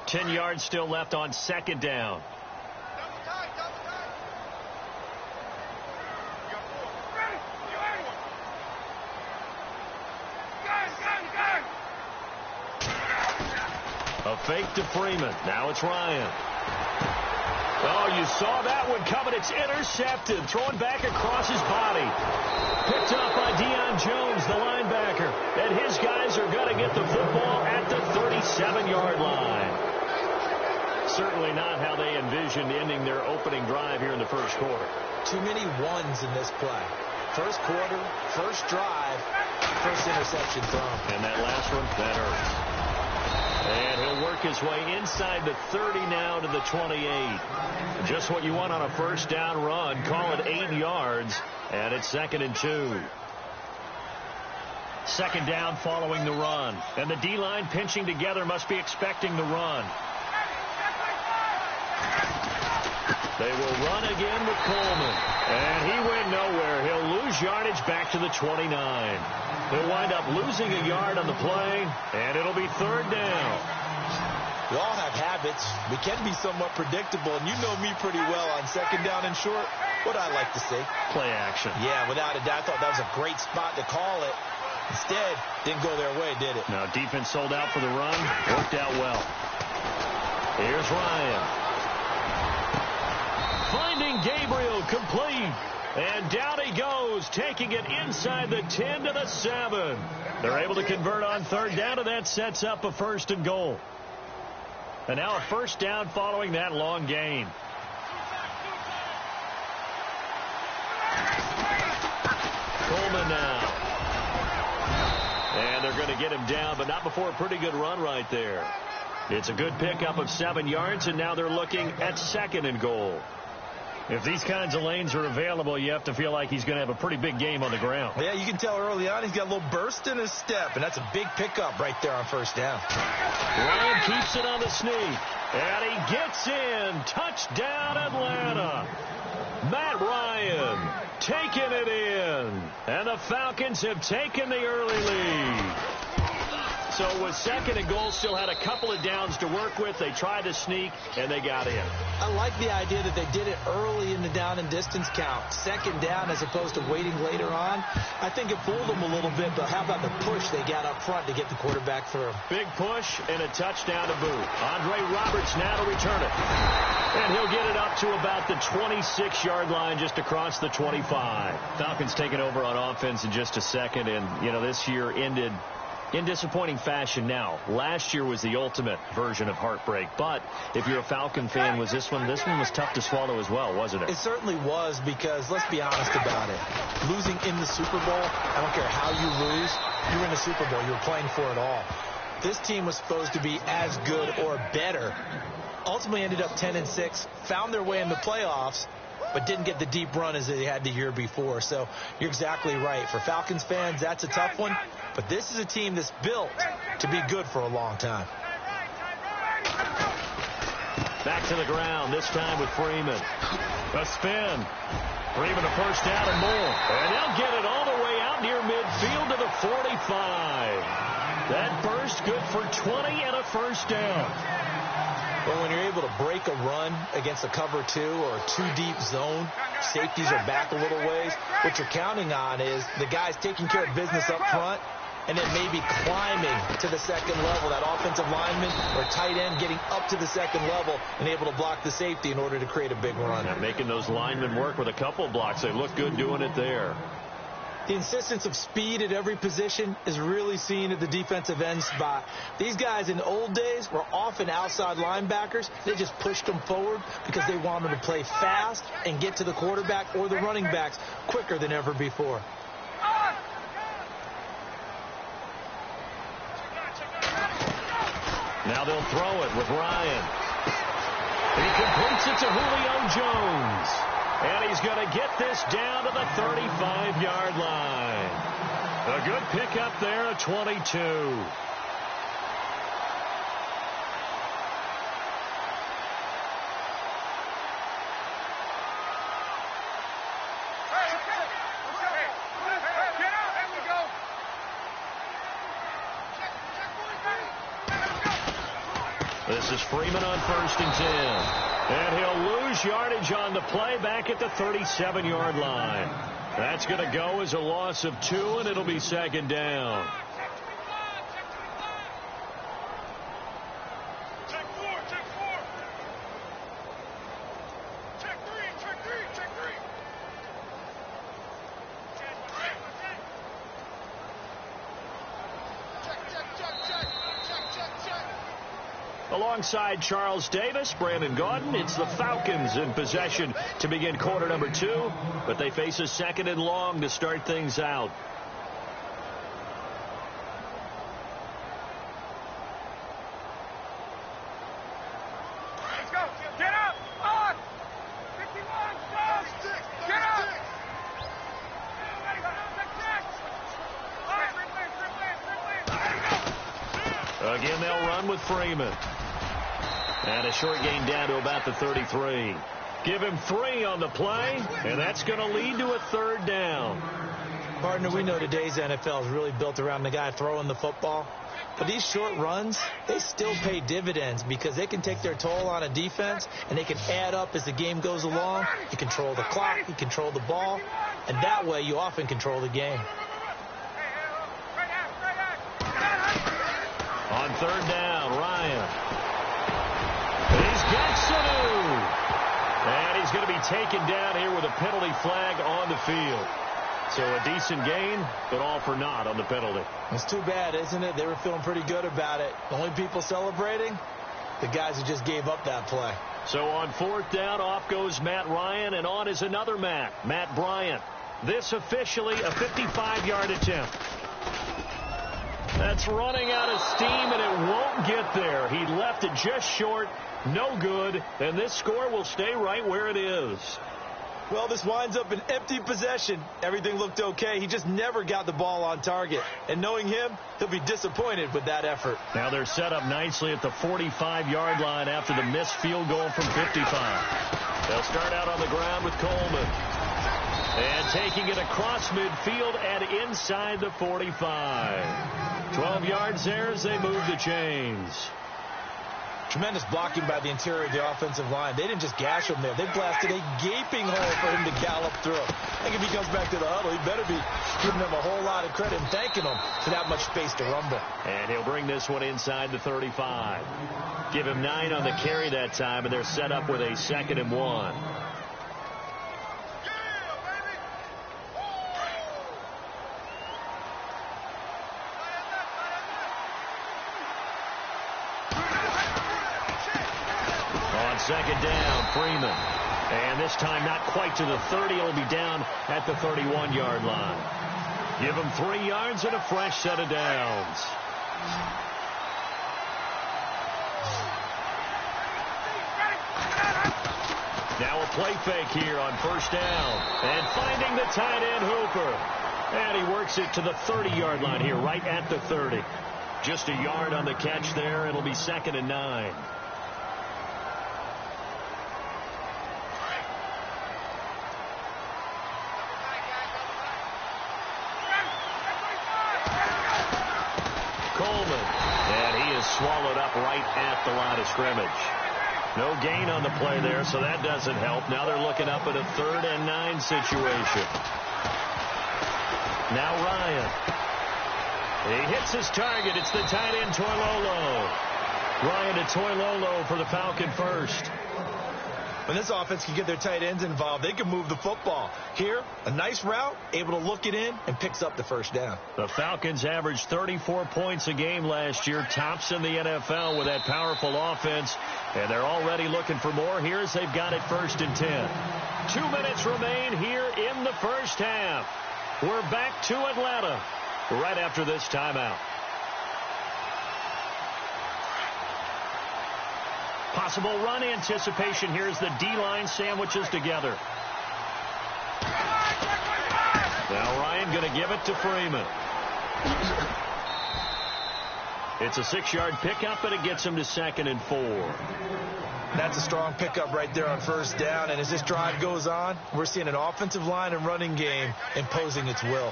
10 yards still left on second down. A fake to Freeman. Now it's Ryan. Oh, you saw that one coming. It's intercepted. Thrown back across his body. Picked up by Deion Jones, the linebacker. And his guys are going to get the football at the 37-yard line. Certainly not how they envisioned ending their opening drive here in the first quarter. Too many ones in this play. First quarter, first drive, first interception thrown. And that last one, that hurts. And he'll work his way inside the 30 now to the 28. Just what you want on a first down run. Call it 8 yards. And it's 2nd and 2. Second down following the run. And the D-line pinching together must be expecting the run. They will run again with Coleman. And he went nowhere. He'll lose yardage back to the 29. He'll wind up losing a yard on the play, and it'll be 3rd down. We all have habits. We can be somewhat predictable, and you know me pretty well on second down and short. What I like to say? Play action. Yeah, without a doubt. I thought that was a great spot to call it. Instead, didn't go their way, did it? Now, defense sold out for the run. Worked out well. Here's Ryan. Finding Gabriel complete. And down he goes, taking it inside the 10 to the 7. They're able to convert on 3rd down, and that sets up a 1st and goal. And now a 1st down following that long gain. Coleman now. And they're going to get him down, but not before a pretty good run right there. It's a good pickup of 7 yards, and now they're looking at 2nd and goal. If these kinds of lanes are available, you have to feel like he's going to have a pretty big game on the ground. Yeah, you can tell early on he's got a little burst in his step, and that's a big pickup right there on 1st down. Ryan keeps it on the sneak, and he gets in. Touchdown, Atlanta. Matt Ryan taking it in, and the Falcons have taken the early lead. So with 2nd and goal, still had a couple of downs to work with. They tried to sneak, and they got in. I like the idea that they did it early in the down and distance count. 2nd down as opposed to waiting later on. I think it fooled them a little bit, but how about the push they got up front to get the quarterback through? Big push and a touchdown to boot. Andre Roberts now to return it. And he'll get it up to about the 26-yard line, just across the 25. Falcons taking over on offense in just a second, and, you know, this year ended in disappointing fashion now. Last year was the ultimate version of heartbreak, but if you're a Falcon fan, was this one was tough to swallow as well, wasn't it? It certainly was, because let's be honest about it. Losing in the Super Bowl, I don't care how you lose, you're in the Super Bowl. You're playing for it all. This team was supposed to be as good or better. Ultimately ended up 10-6, found their way in the playoffs, but didn't get the deep run as they had the year before. So you're exactly right. For Falcons fans, that's a tough one. But this is a team that's built to be good for a long time. Back to the ground, this time with Freeman. A spin. Freeman a 1st down and more. And they'll get it all the way out near midfield to the 45. That burst good for 20 and a 1st down. Well, when you're able to break a run against a cover 2 or a 2-deep zone, safeties are back a little ways. What you're counting on is the guys taking care of business up front and then maybe climbing to the 2nd level. That offensive lineman or tight end getting up to the 2nd level and able to block the safety in order to create a big run. Yeah, making those linemen work with a couple blocks. They look good doing it there. The insistence of speed at every position is really seen at the defensive end spot. These guys in the old days were often outside linebackers. They just pushed them forward because they wanted to play fast and get to the quarterback or the running backs quicker than ever before. Now they'll throw it with Ryan. He completes it to Julio Jones. And he's going to get this down to the 35-yard line. A good pickup there at 22. This is Freeman on 1st and 10. And he'll lose yardage on the play back at the 37-yard line. That's going to go as a loss of 2, and it'll be 2nd down. Alongside Charles Davis, Brandon Gaudin, it's the Falcons in possession to begin quarter number 2, but they face a 2nd and long to start things out. Let's go. Get up. On. 51. Get up. Again, they'll run with Freeman. And a short gain down to about the 33. Give him 3 on the play, and that's going to lead to a 3rd down. Partner, we know today's NFL is really built around the guy throwing the football. But these short runs, they still pay dividends because they can take their toll on a defense, and they can add up as the game goes along. You control the clock, you control the ball, and that way you often control the game. On 3rd down, Ryan. He's got Sanu. And he's going to be taken down here with a penalty flag on the field. So a decent gain, but all for naught on the penalty. It's too bad, isn't it? They were feeling pretty good about it. The only people celebrating, the guys who just gave up that play. So on 4th down, off goes Matt Ryan, and on is another Matt Bryant. This officially a 55-yard attempt. That's running out of steam, and it won't get there. He left it just short, no good, and this score will stay right where it is. Well, this winds up an empty possession. Everything looked okay. He just never got the ball on target. And knowing him, he'll be disappointed with that effort. Now they're set up nicely at the 45-yard line after the missed field goal from 55. They'll start out on the ground with Coleman. And taking it across midfield and inside the 45. 12 yards there as they move the chains. Tremendous blocking by the interior of the offensive line. They didn't just gash him there. They blasted a gaping hole for him to gallop through. I think if he comes back to the huddle, he better be giving them a whole lot of credit and thanking them for that much space to rumble. And he'll bring this one inside the 35. Give him 9 on the carry that time, and they're set up with a 2nd and 1. Second down, Freeman. And this time not quite to the 30. It'll be down at the 31-yard line. Give him 3 yards and a fresh set of downs. Now a play fake here on 1st down. And finding the tight end, Hooper. And he works it to the 30-yard line here, right at the 30. Just a yard on the catch there. It'll be 2nd and 9. Swallowed up right at the line of scrimmage. No gain on the play there, so that doesn't help. Now they're looking up at a 3rd and 9 situation. Now Ryan. He hits his target. It's the tight end, Toilolo. Ryan to Toilolo for the Falcon first. When this offense can get their tight ends involved, they can move the football. Here, a nice route, able to look it in, and picks up the 1st down. The Falcons averaged 34 points a game last year, tops in the NFL with that powerful offense, and they're already looking for more. Here's they've got it 1st and 10. 2 minutes remain here in the first half. We're back to Atlanta right after this timeout. Possible run anticipation. Here's the D-line sandwiches together. Now Ryan going to give it to Freeman. It's a 6-yard pickup, and it gets him to 2nd and 4. That's a strong pickup right there on 1st down. And as this drive goes on, we're seeing an offensive line and running game imposing its will.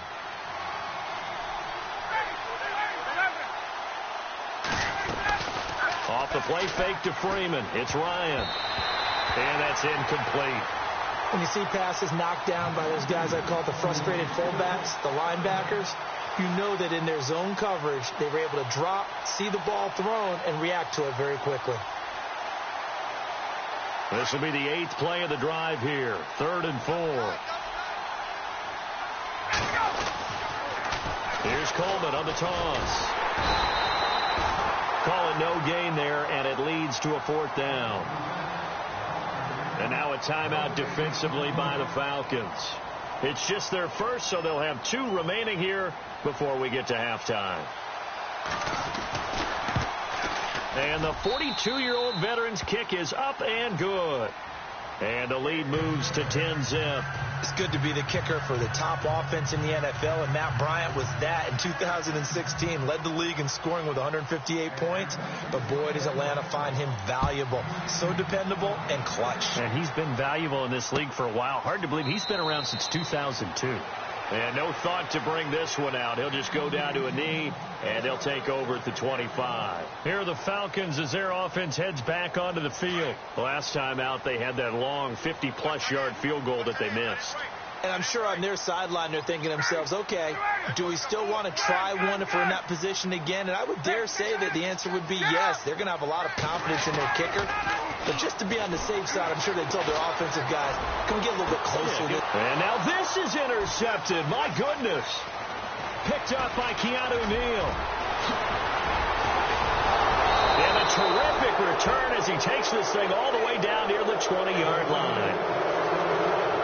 Off the play fake to Freeman. It's Ryan. And that's incomplete. When you see passes knocked down by those guys I call the frustrated fullbacks, the linebackers, you know that in their zone coverage, they were able to drop, see the ball thrown, and react to it very quickly. This will be the 8th play of the drive here. 3rd and 4. Here's Coleman on the toss. Call it no gain there, and it leads to a 4th down. And now a timeout defensively by the Falcons. It's just their first, so they'll have 2 remaining here before we get to halftime. And the 42-year-old veteran's kick is up and good. And the lead moves to 10-zip. It's good to be the kicker for the top offense in the NFL, and Matt Bryant was that in 2016. Led the league in scoring with 158 points, but boy, does Atlanta find him valuable. So dependable and clutch. And he's been valuable in this league for a while. Hard to believe he's been around since 2002. And no thought to bring this one out. He'll just go down to a knee, and they'll take over at the 25. Here are the Falcons as their offense heads back onto the field. Last time out, they had that long 50-plus yard field goal that they missed. And I'm sure on their sideline they're thinking to themselves, okay, do we still want to try one if we're in that position again? And I would dare say that the answer would be yes. They're going to have a lot of confidence in their kicker. But just to be on the safe side, I'm sure they told their offensive guys, come get a little bit closer. And now this is intercepted. My goodness. Picked up by Keanu Neal. And a terrific return as he takes this thing all the way down near the 20-yard line.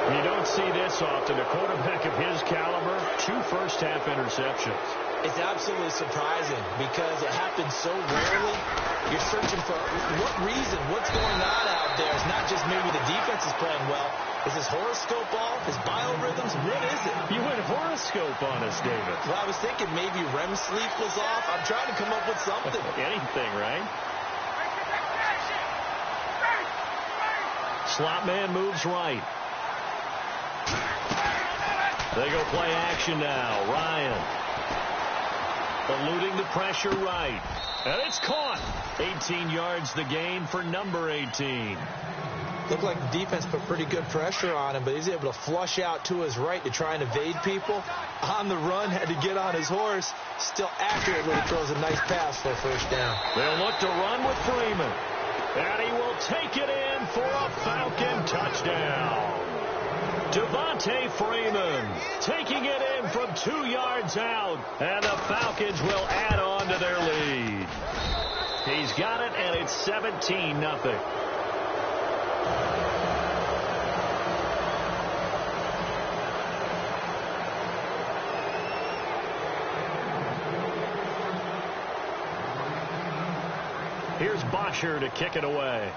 You don't see this often. A quarterback of his caliber, 2 first-half interceptions. It's absolutely surprising because it happens so rarely. You're searching for what reason, what's going on out there. It's not just maybe the defense is playing well. Is his horoscope off? His biorhythms? What is it? You went horoscope on us, David. Well, I was thinking maybe REM sleep was off. I'm trying to come up with something. Anything, right? Slot man moves right. They go play action now. Ryan eluding the pressure right. And it's caught. 18 yards the gain for number 18. Looked like the defense put pretty good pressure on him, but he's able to flush out to his right to try and evade people. On the run, had to get on his horse. Still accurately throws a nice pass for a first down. They'll look to run with Freeman. And he will take it in for a Falcon touchdown. Devontae Freeman taking it in from 2 yards out, and the Falcons will add on to their lead. He's got it, and it's 17-0. Here's Bosher to kick it away.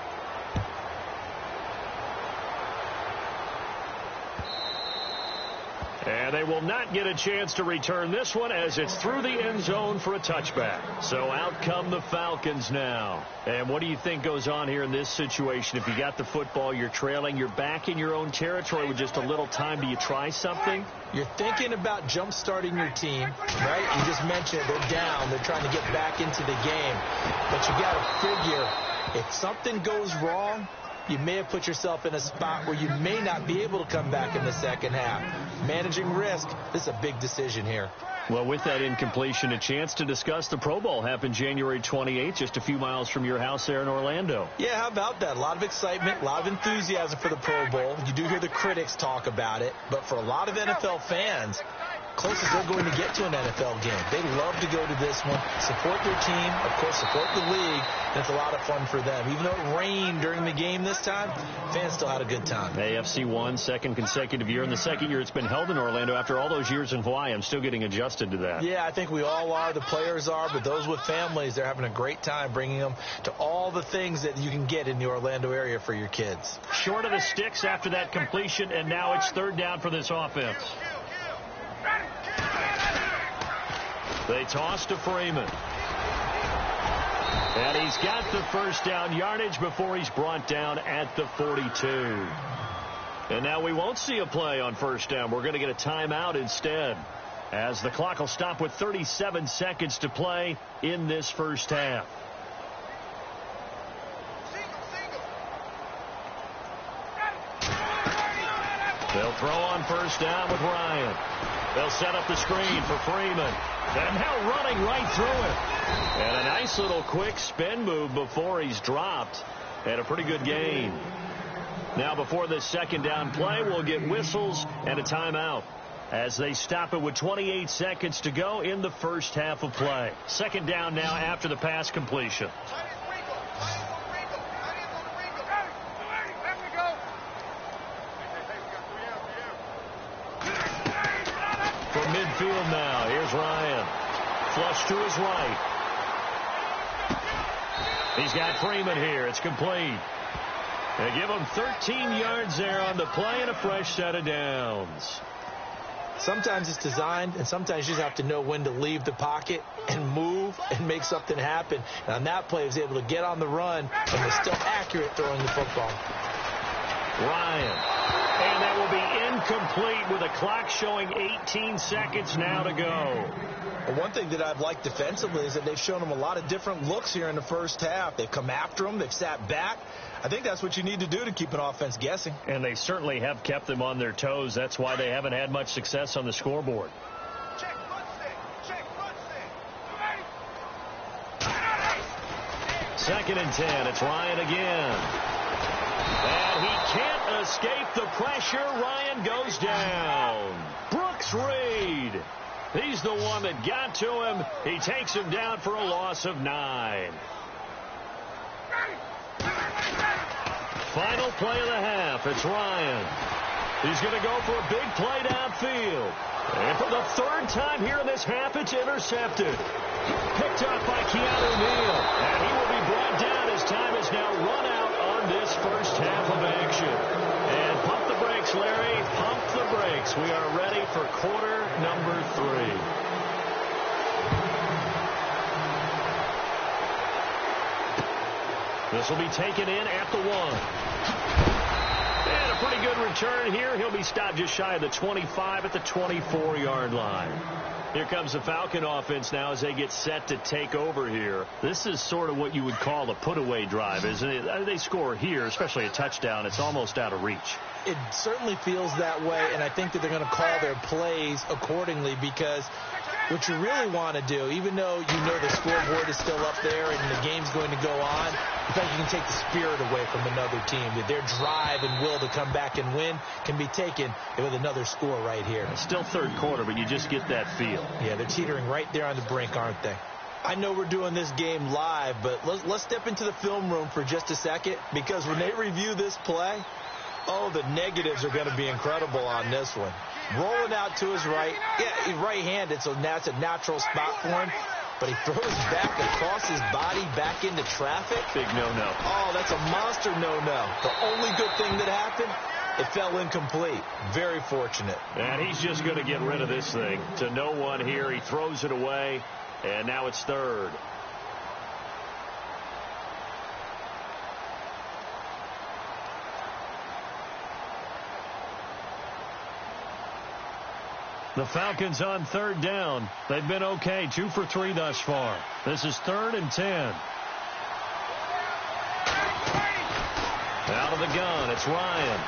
And they will not get a chance to return this one as it's through the end zone for a touchback. So out come the Falcons now. And what do you think goes on here in this situation? If you got the football, you're trailing, you're back in your own territory with just a little time. Do you try something? You're thinking about jump-starting your team, right? You just mentioned they're down. They're trying to get back into the game. But you got to figure if something goes wrong, you may have put yourself in a spot where you may not be able to come back in the second half. Managing risk, this is a big decision here. Well, with that incompletion, a chance to discuss the Pro Bowl happened January 28th, just a few miles from your house there in Orlando. Yeah, how about that? A lot of excitement, a lot of enthusiasm for the Pro Bowl. You do hear the critics talk about it, but for a lot of NFL fans, closest they're going to get to an NFL game. They love to go to this one, support their team, of course, support the league, and it's a lot of fun for them. Even though it rained during the game this time, fans still had a good time. AFC won, second consecutive year, and the second year it's been held in Orlando after all those years in Hawaii. I'm still getting adjusted to that. Yeah, I think we all are. The players are, but those with families, they're having a great time bringing them to all the things that you can get in the Orlando area for your kids. Short of the sticks after that completion, and now it's third down for this offense. They toss to Freeman. And he's got the first down yardage before he's brought down at the 42. And now we won't see a play on first down. We're going to get a timeout instead, as the clock will stop with 37 seconds to play in this first half. They'll throw on first down with Ryan. They'll set up the screen for Freeman. And now running right through it. And a nice little quick spin move before he's dropped. And a pretty good gain. Now before this second down play, we'll get whistles and a timeout as they stop it with 28 seconds to go in the first half of play. Second down now after the pass completion. From midfield now, here's Ryan. Flush to his right. He's got Freeman here. It's complete. They give him 13 yards there on the play and a fresh set of downs. Sometimes it's designed, and sometimes you just have to know when to leave the pocket and move and make something happen. And on that play, he was able to get on the run and was still accurate throwing the football. Ryan. And that will be incomplete with a clock showing 18 seconds now to go. Well, one thing that I've liked defensively is that they've shown him a lot of different looks here in the first half. They've come after him. They've sat back. I think that's what you need to do to keep an offense guessing. And they certainly have kept them on their toes. That's why they haven't had much success on the scoreboard. Check front stick. Check front stick. Second and 10. It's Ryan again. And he can't escape the pressure. Ryan goes down. Brooks Reed. He's the one that got to him. He takes him down for a loss of 9. Final play of the half. It's Ryan. He's going to go for a big play downfield. And for the third time here in this half, it's intercepted. Picked up by Keanu Neal. And he will be brought down as time is now run out on this first half of action. And pump the brakes, Larry. Pump the brakes. We are ready for quarter number 3. This will be taken in at the 1. And a pretty good return here. He'll be stopped just shy of the 25 at the 24-yard line. Here comes the Falcon offense now as they get set to take over here. This is sort of what you would call a put-away drive, isn't it? They score here, especially a touchdown. It's almost out of reach. It certainly feels that way, and I think that they're going to call their plays accordingly because what you really want to do, even though you know the scoreboard is still up there and the game's going to go on, in fact, you can take the spirit away from another team. That their drive and will to come back and win can be taken with another score right here. It's still third quarter, but you just get that feel. Yeah, they're teetering right there on the brink, aren't they? I know we're doing this game live, but let's step into the film room for just a second because when they review this play, oh, the negatives are going to be incredible on this one. Rolling out to his right. Yeah, he's right-handed, so that's a natural spot for him. But he throws back across his body back into traffic. Big no-no. Oh, that's a monster no-no. The only good thing that happened, it fell incomplete. Very fortunate. And he's just going to get rid of this thing. To no one here. He throws it away, and now it's third. The Falcons on third down. They've been okay. 2 for 3 thus far. This is 3rd and 10. Out of the gun. It's Ryan.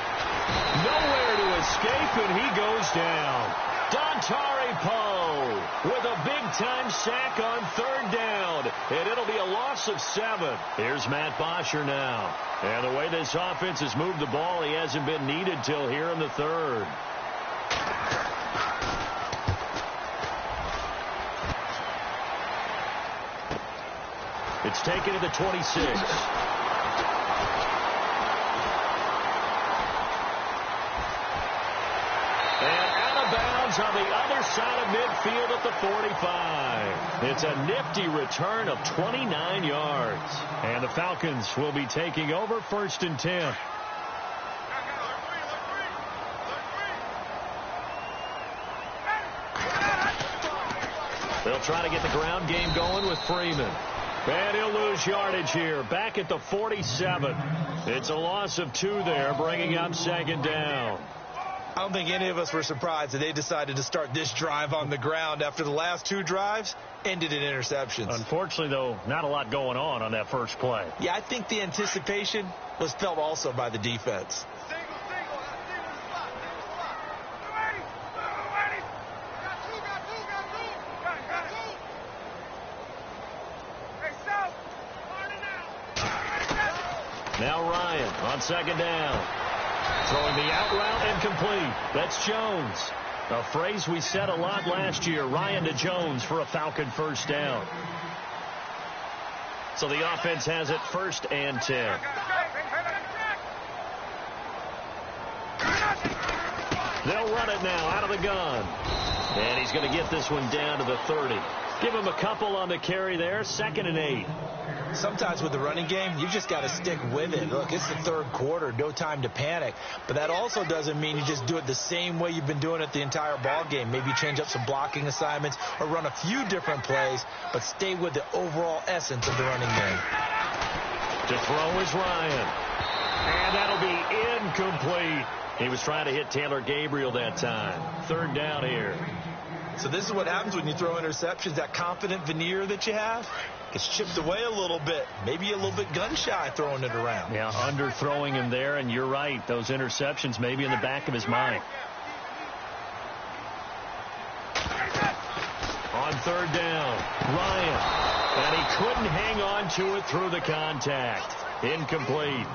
Nowhere to escape, and he goes down. Dontari Poe with a big-time sack on third down. And it'll be a loss of 7. Here's Matt Bosher now. And the way this offense has moved the ball, he hasn't been needed till here in the third. It's taken to the 26. And out of bounds on the other side of midfield at the 45. It's a nifty return of 29 yards. And the Falcons will be taking over 1st and 10. They'll try to get the ground game going with Freeman. And he'll lose yardage here. Back at the 47. It's a loss of 2 there, bringing up 2nd down. I don't think any of us were surprised that they decided to start this drive on the ground after the last 2 drives ended in interceptions. Unfortunately, though, not a lot going on that first play. Yeah, I think the anticipation was felt also by the defense. Now Ryan on second down. Throwing the out route and complete. That's Jones. A phrase we said a lot last year. Ryan to Jones for a Falcon first down. So the offense has it 1st and 10. They'll run it now out of the gun. And he's going to get this one down to the 30. Give him a couple on the carry there. 2nd and 8. Sometimes with the running game, you just got to stick with it. Look, it's the 3rd quarter, no time to panic. But that also doesn't mean you just do it the same way you've been doing it the entire ball game. Maybe change up some blocking assignments or run a few different plays, but stay with the overall essence of the running game. To throw is Ryan. And that'll be incomplete. He was trying to hit Taylor Gabriel that time. 3rd down here. So this is what happens when you throw interceptions. That confident veneer that you have gets chipped away a little bit. Maybe a little bit gun-shy throwing it around. Yeah, underthrowing him there, and you're right. Those interceptions maybe in the back of his mind. On 3rd down, Ryan. And he couldn't hang on to it through the contact. Incomplete.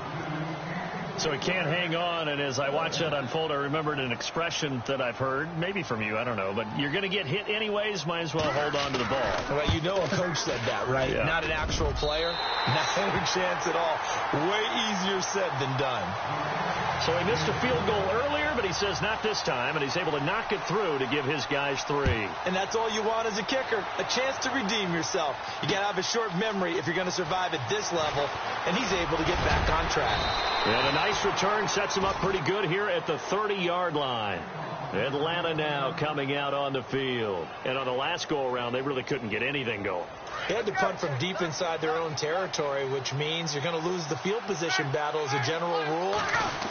So he can't hang on, and as I watched that unfold, I remembered an expression that I've heard, maybe from you, I don't know, but you're going to get hit anyways, might as well hold on to the ball. Well, you know a coach said that, right? Yeah. Not an actual player. Not any chance at all. Way easier said than done. So he missed a field goal earlier, but he says not this time, and he's able to knock it through to give his guys 3. And that's all you want as a kicker, a chance to redeem yourself. You got to have a short memory if you're going to survive at this level, and he's able to get back on track. And a nice return sets him up pretty good here at the 30-yard line. Atlanta now coming out on the field. And on the last go-around, they really couldn't get anything going. They had to punt from deep inside their own territory, which means you're going to lose the field position battle as a general rule.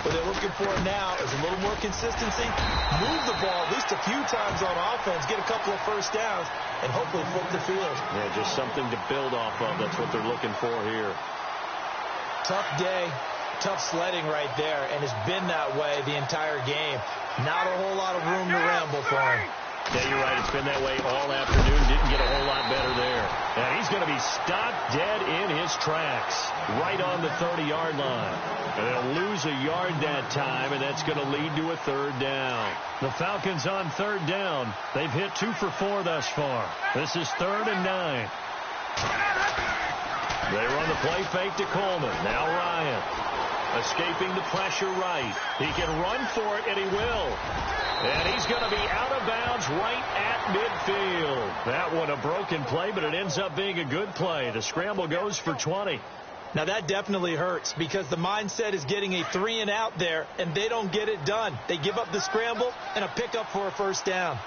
What they're looking for now is a little more consistency, move the ball at least a few times on offense, get a couple of first downs, and hopefully flip the field. Yeah, just something to build off of. That's what they're looking for here. Tough day, tough sledding right there, and it's been that way the entire game. Not a whole lot of room to ramble for him. Yeah, you're right. It's been that way all afternoon. Didn't get a whole lot better there. And he's going to be stopped dead in his tracks right on the 30-yard line. And they'll lose a yard that time, and that's going to lead to a 3rd down. The Falcons on 3rd down. They've hit 2 for 4 thus far. This is 3rd and 9. They run the play fake to Coleman. Now Ryan. Escaping the pressure right. He can run for it, and he will. And he's going to be out of bounds right at midfield. That one a broken play, but it ends up being a good play. The scramble goes for 20. Now that definitely hurts because the mindset is getting a 3 and out there, and they don't get it done. They give up the scramble and a pickup for a first down.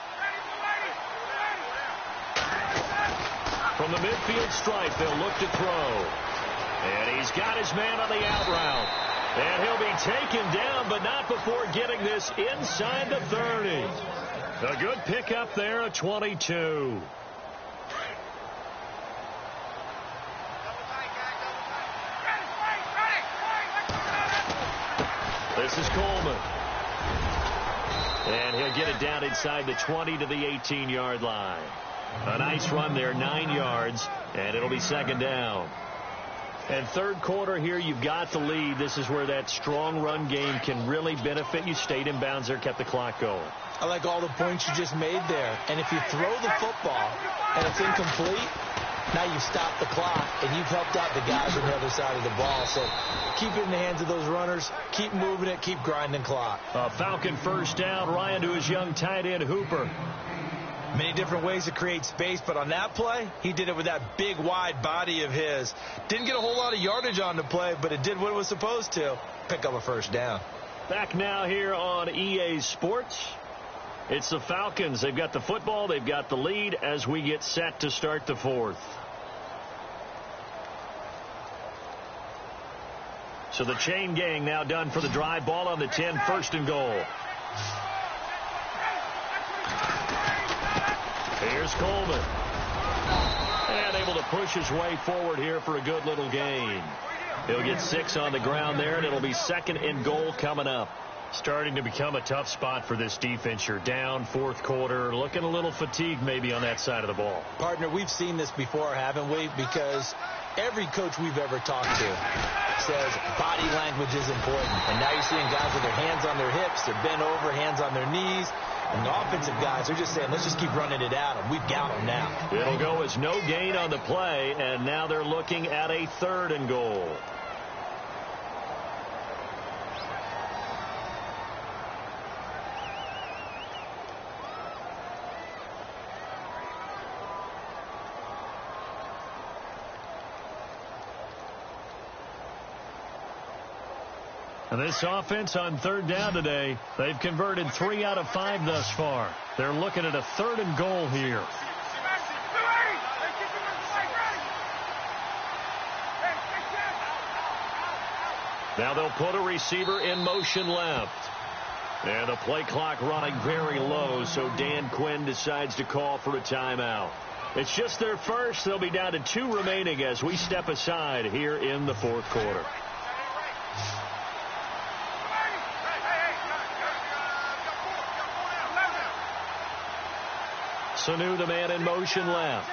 From the midfield stripe, they'll look to throw. And he's got his man on the out route. And he'll be taken down, but not before getting this inside the 30. A good pickup there at 22. This is Coleman. And he'll get it down inside the 20 to the 18-yard line. A nice run there, 9 yards, and it'll be 2nd down. And 3rd quarter here, you've got the lead. This is where that strong run game can really benefit you. Stayed in bounds there, kept the clock going. I like all the points you just made there. And if you throw the football and it's incomplete, now you've stopped the clock and you've helped out the guys on the other side of the ball. So keep it in the hands of those runners. Keep moving it. Keep grinding clock. Falcon first down. Ryan to his young tight end, Hooper. Many different ways to create space, but on that play, he did it with that big, wide body of his. Didn't get a whole lot of yardage on the play, but it did what it was supposed to. Pick up a first down. Back now here on EA Sports. It's the Falcons. They've got the football. They've got the lead as we get set to start the 4th. So the chain gang now done for the drive. Ball on the 10, 1st and goal. Here's Coleman. And able to push his way forward here for a good little gain. He'll get 6 on the ground there, and it'll be 2nd and goal coming up. Starting to become a tough spot for this defense. You're down 4th quarter, looking a little fatigued maybe on that side of the ball. Partner, we've seen this before, haven't we? Because every coach we've ever talked to says body language is important. And now you're seeing guys with their hands on their hips, they're bent over, hands on their knees. And the offensive guys are just saying, let's just keep running it at them. We've got them now. It'll go as no gain on the play, and now they're looking at a 3rd and goal. And this offense on 3rd down today, they've converted 3 out of 5 thus far. They're looking at a 3rd and goal here. Now they'll put a receiver in motion left. And the play clock running very low, so Dan Quinn decides to call for a timeout. It's just their first. They'll be down to 2 remaining as we step aside here in the 4th quarter. Sanu, the man in motion left.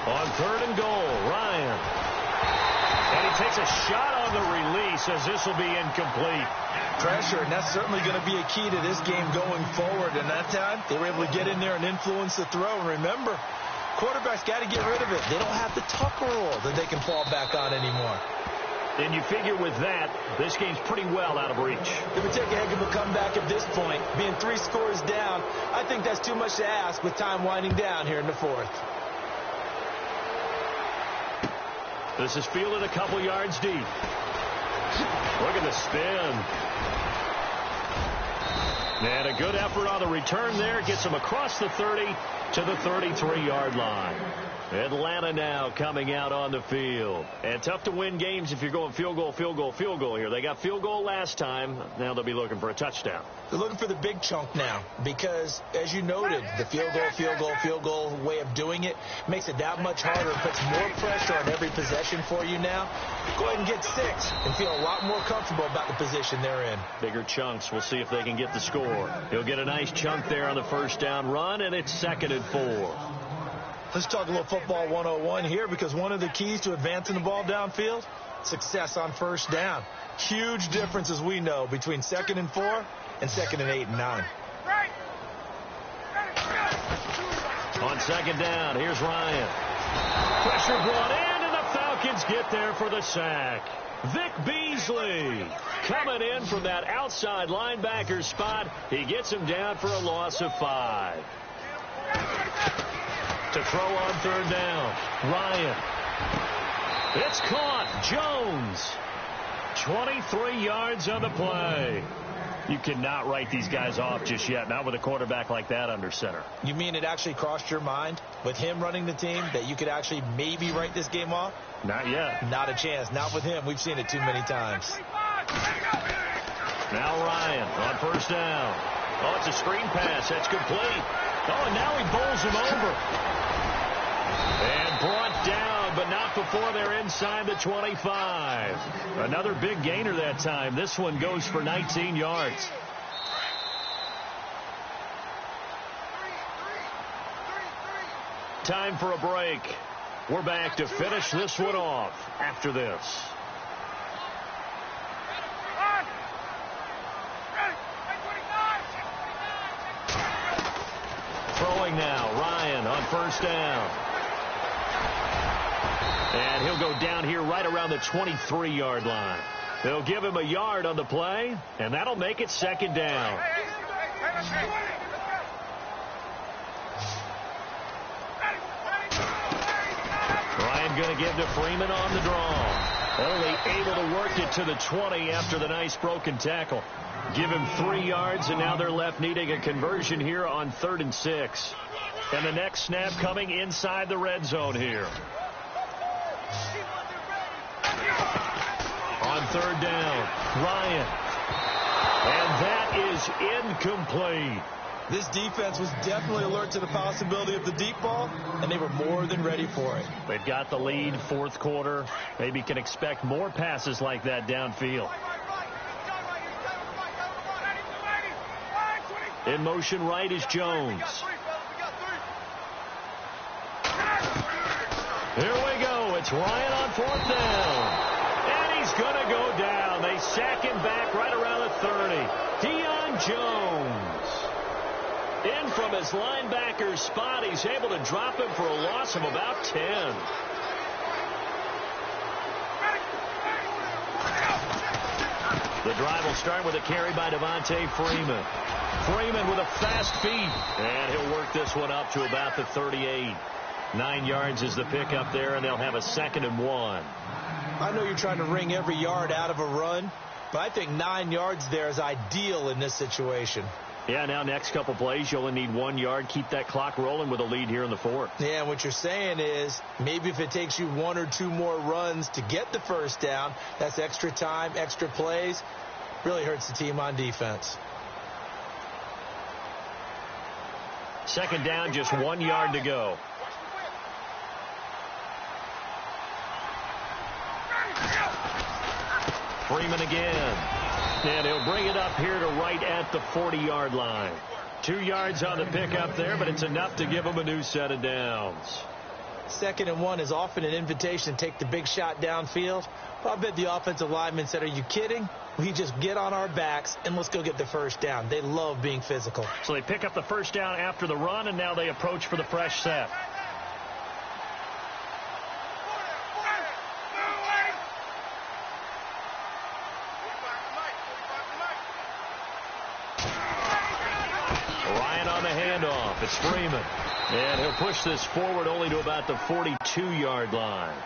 On 3rd and goal, Ryan. And he takes a shot on the release as this will be incomplete. Pressure, and that's certainly going to be a key to this game going forward. And that time, they were able to get in there and influence the throw. And remember, quarterbacks got to get rid of it. They don't have the Tucker rule that they can fall back on anymore. And you figure with that, this game's pretty well out of reach. It would take a heck of a comeback at this point. Being 3 scores down, I think that's too much to ask with time winding down here in the 4th. This is fielded a couple yards deep. Look at the spin. And a good effort on the return there. Gets him across the 30 to the 33-yard line. Atlanta now coming out on the field. And tough to win games if you're going field goal, field goal, field goal here. They got field goal last time. Now they'll be looking for a touchdown. They're looking for the big chunk now because, as you noted, the field goal way of doing it makes it that much harder. It puts more pressure on every possession for you now. Go ahead and get 6 and feel a lot more comfortable about the position they're in. Bigger chunks. We'll see if they can get the score. He'll get a nice chunk there on the 1st down run, and it's 2nd and 4. Let's talk a little football 101 here because one of the keys to advancing the ball downfield, success on 1st down. Huge difference, as we know, between 2nd and 4 and 2nd and 8 and 9. On 2nd down, here's Ryan. Pressure brought in, and the Falcons get there for the sack. Vic Beasley coming in from that outside linebacker spot. He gets him down for a loss of 5. To throw on 3rd down, Ryan. It's caught. Jones. 23 yards on the play. You cannot write these guys off just yet, not with a quarterback like that under center. You mean it actually crossed your mind with him running the team that you could actually maybe write this game off? Not yet. Not a chance. Not with him. We've seen it too many times. Now Ryan on 1st down. Oh, it's a screen pass. That's complete. Oh, and now he bowls him over. And brought down, but not before they're inside the 25. Another big gainer that time. This one goes for 19 yards. Time for a break. We're back to finish this one off after this. Throwing now, Ryan on 1st down. And he'll go down here right around the 23-yard line. They'll give him a yard on the play, and that'll make it 2nd down. Ryan going to give to Freeman on the draw. Only able to work it to the 20 after the nice broken tackle. Give him 3 yards, and now they're left needing a conversion here on 3rd and 6. And the next snap coming inside the red zone here. On 3rd down, Ryan. And that is incomplete. This defense was definitely alert to the possibility of the deep ball, and they were more than ready for it. They've got the lead, 4th quarter. Maybe can expect more passes like that downfield. In motion right is Jones. Here we go. It's Ryan on 4th down. And he's going to go down. They sack him back right around the 30. Deion Jones. In from his linebacker's spot. He's able to drop him for a loss of about 10. The drive will start with a carry by Devontae Freeman. Freeman with a fast feet. And he'll work this one up to about the 38. 9 yards is the pickup there, and they'll have a 2nd and 1. I know you're trying to wring every yard out of a run, but I think 9 yards there is ideal in this situation. Yeah, now next couple plays, you only need 1 yard. Keep that clock rolling with a lead here in the 4th. Yeah, and what you're saying is maybe if it takes you 1 or 2 more runs to get the first down, that's extra time, extra plays. Really hurts the team on defense. 2nd down, just 1 yard to go. Freeman again. And he'll bring it up here to right at the 40-yard line. 2 yards on the pickup there, but it's enough to give him a new set of downs. 2nd and 1 is often an invitation to take the big shot downfield. But I bet the offensive lineman said, are you kidding? We just get on our backs and let's go get the first down. They love being physical. So they pick up the first down after the run, and now they approach for the fresh set. Ryan on the handoff. It's Freeman. And he'll push this forward only to about the 42-yard line.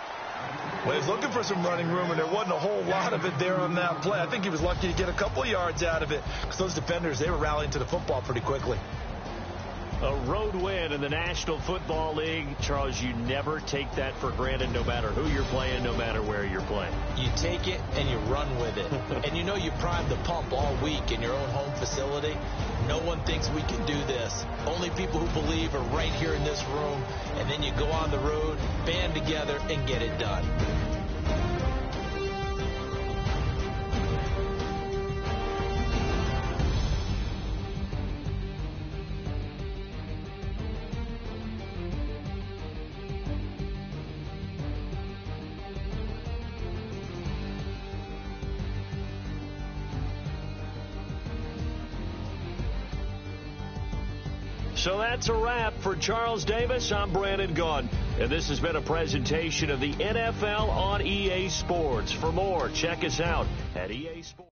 Well, he's looking for some running room, and there wasn't a whole lot of it there on that play. I think he was lucky to get a couple of yards out of it because those defenders, they were rallying to the football pretty quickly. A road win in the National Football League. Charles, you never take that for granted no matter who you're playing, no matter where you're playing. You take it and you run with it. And you know you primed the pump all week in your own home facility. No one thinks we can do this. Only people who believe are right here in this room. And then you go on the road, band together, and get it done. So that's a wrap for Charles Davis. I'm Brandon Gaudin, and this has been a presentation of the NFL on EA Sports. For more, check us out at EA Sports.